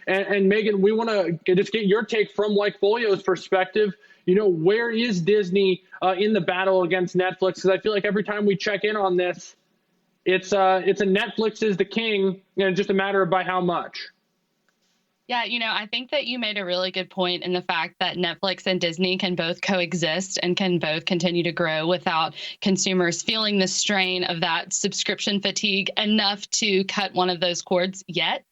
And Megan, we want to just get your take from LikeFolio's perspective. Where is Disney in the battle against Netflix? Because I feel like every time we check in on this, it's a Netflix is the king, and just a matter of by how much. Yeah, I think that you made a really good point in the fact that Netflix and Disney can both coexist and can both continue to grow without consumers feeling the strain of that subscription fatigue enough to cut one of those cords yet.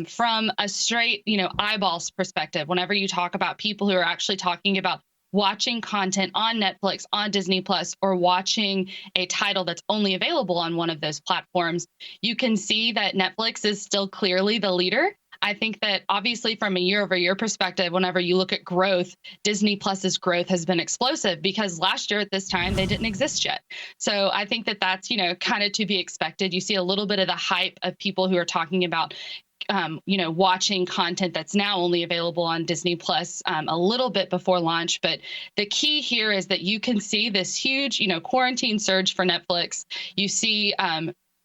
From a straight, eyeballs perspective, whenever you talk about people who are actually talking about watching content on Netflix, on Disney Plus, or watching a title that's only available on one of those platforms, you can see that Netflix is still clearly the leader. I think that obviously from a year-over-year perspective, whenever you look at growth, Disney Plus's growth has been explosive because last year at this time, they didn't exist yet. So I think that that's, kind of to be expected. You see a little bit of the hype of people who are talking about watching content that's now only available on Disney Plus a little bit before launch. But the key here is that you can see this huge, quarantine surge for Netflix. You see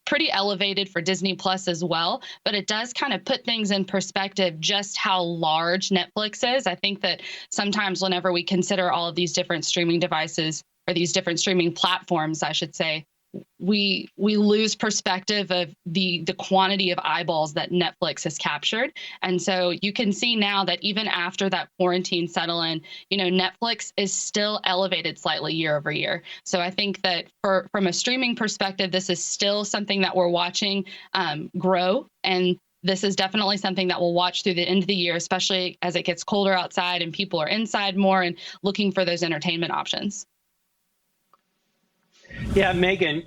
pretty elevated for Disney Plus as well, but it does kind of put things in perspective just how large Netflix is. I think that sometimes whenever we consider all of these different streaming devices or these different streaming platforms, I should say, we lose perspective of the quantity of eyeballs that Netflix has captured. And so you can see now that even after that quarantine settle in, Netflix is still elevated slightly year over year. So I think that from a streaming perspective, this is still something that we're watching grow. And this is definitely something that we'll watch through the end of the year, especially as it gets colder outside and people are inside more and looking for those entertainment options. Yeah, Megan,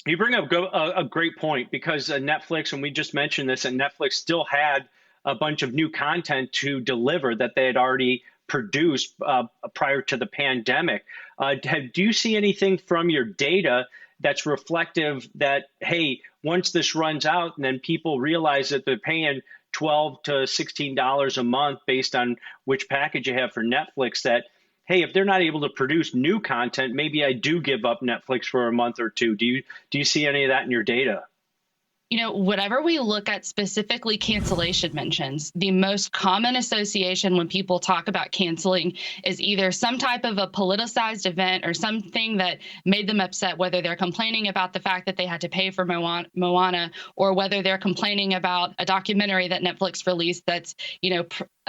you bring up a great point because Netflix, and we just mentioned this, and Netflix still had a bunch of new content to deliver that they had already produced prior to the pandemic. Do you see anything from your data that's reflective that, hey, once this runs out and then people realize that they're paying $12 to $16 a month based on which package you have for Netflix, that hey, if they're not able to produce new content, maybe I do give up Netflix for a month or two. Do you see any of that in your data? Whatever we look at specifically cancellation mentions, the most common association when people talk about canceling is either some type of a politicized event or something that made them upset, whether they're complaining about the fact that they had to pay for Moana, or whether they're complaining about a documentary that Netflix released that's,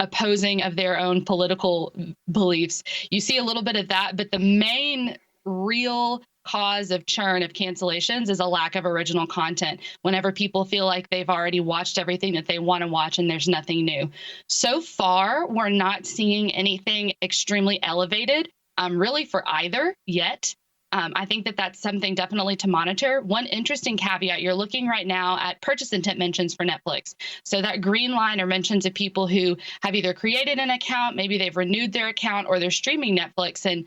opposing of their own political beliefs. You see a little bit of that, but the main real cause of churn of cancellations is a lack of original content. Whenever people feel like they've already watched everything that they want to watch and there's nothing new. So far, we're not seeing anything extremely elevated, really for either yet. I think that that's something definitely to monitor. One interesting caveat, you're looking right now at purchase intent mentions for Netflix. So that green line are mentions of people who have either created an account, maybe they've renewed their account, or they're streaming Netflix. And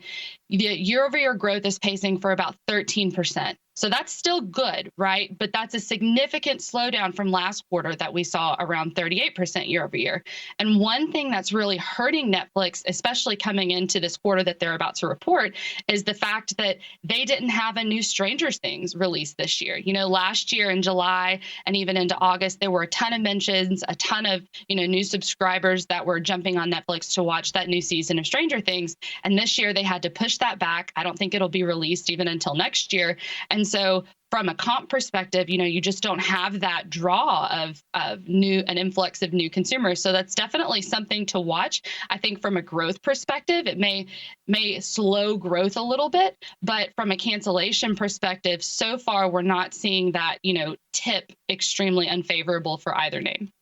the year-over-year growth is pacing for about 13%. So that's still good, right? But that's a significant slowdown from last quarter that we saw around 38% year over year. And one thing that's really hurting Netflix, especially coming into this quarter that they're about to report, is the fact that they didn't have a new Stranger Things release this year. Last year in July and even into August, there were a ton of mentions, a ton of, new subscribers that were jumping on Netflix to watch that new season of Stranger Things. And this year they had to push that back. I don't think it'll be released even until next year. And so from a comp perspective, you just don't have that draw of an influx of new consumers. So that's definitely something to watch. I think from a growth perspective, it may slow growth a little bit, but from a cancellation perspective, so far we're not seeing that, tip extremely unfavorable for either name.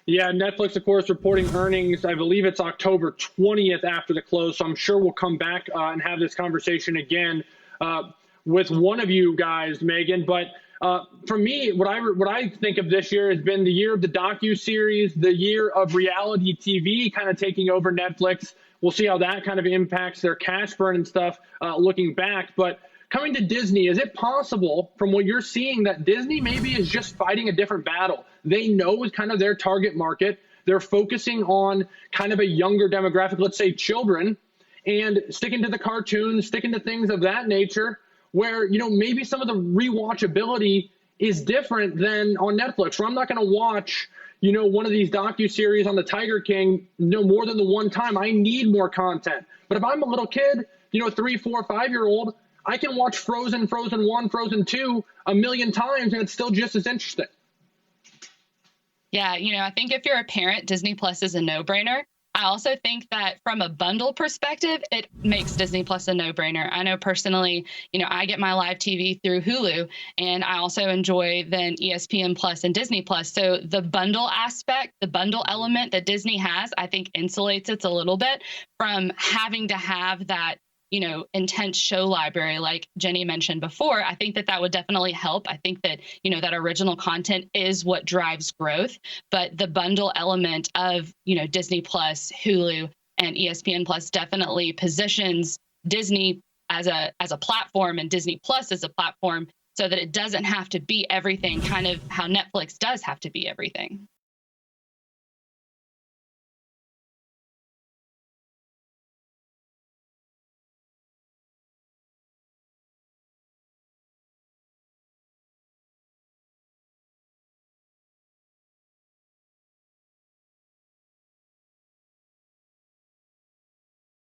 Yeah, Netflix, of course, reporting earnings. I believe it's October 20th after the close. So I'm sure we'll come back and have this conversation again with one of you guys, Megan. But for me, what I think of this year has been the year of the docuseries, the year of reality TV kind of taking over Netflix. We'll see how that kind of impacts their cash burn and stuff looking back. But coming to Disney, is it possible from what you're seeing that Disney maybe is just fighting a different battle? They know it's kind of their target market. They're focusing on kind of a younger demographic, let's say children, and sticking to the cartoons, sticking to things of that nature where, maybe some of the rewatchability is different than on Netflix, where I'm not going to watch, one of these docuseries on the Tiger King, more than the one time. I need more content. But if I'm a little kid, 3, 4, 5-year-old, I can watch Frozen, Frozen 1, Frozen 2 a million times, and it's still just as interesting. Yeah, I think if you're a parent, Disney Plus is a no-brainer. I also think that from a bundle perspective, it makes Disney Plus a no-brainer. I know personally, I get my live TV through Hulu, and I also enjoy then ESPN Plus and Disney Plus. So the bundle aspect, the bundle element that Disney has, I think insulates it a little bit from having to have that intense show library like Jenny mentioned before. I think that would definitely help. I think that, that original content is what drives growth, but the bundle element of, Disney Plus, Hulu, and ESPN Plus definitely positions Disney as a platform and Disney Plus as a platform so that it doesn't have to be everything, kind of how Netflix does have to be everything.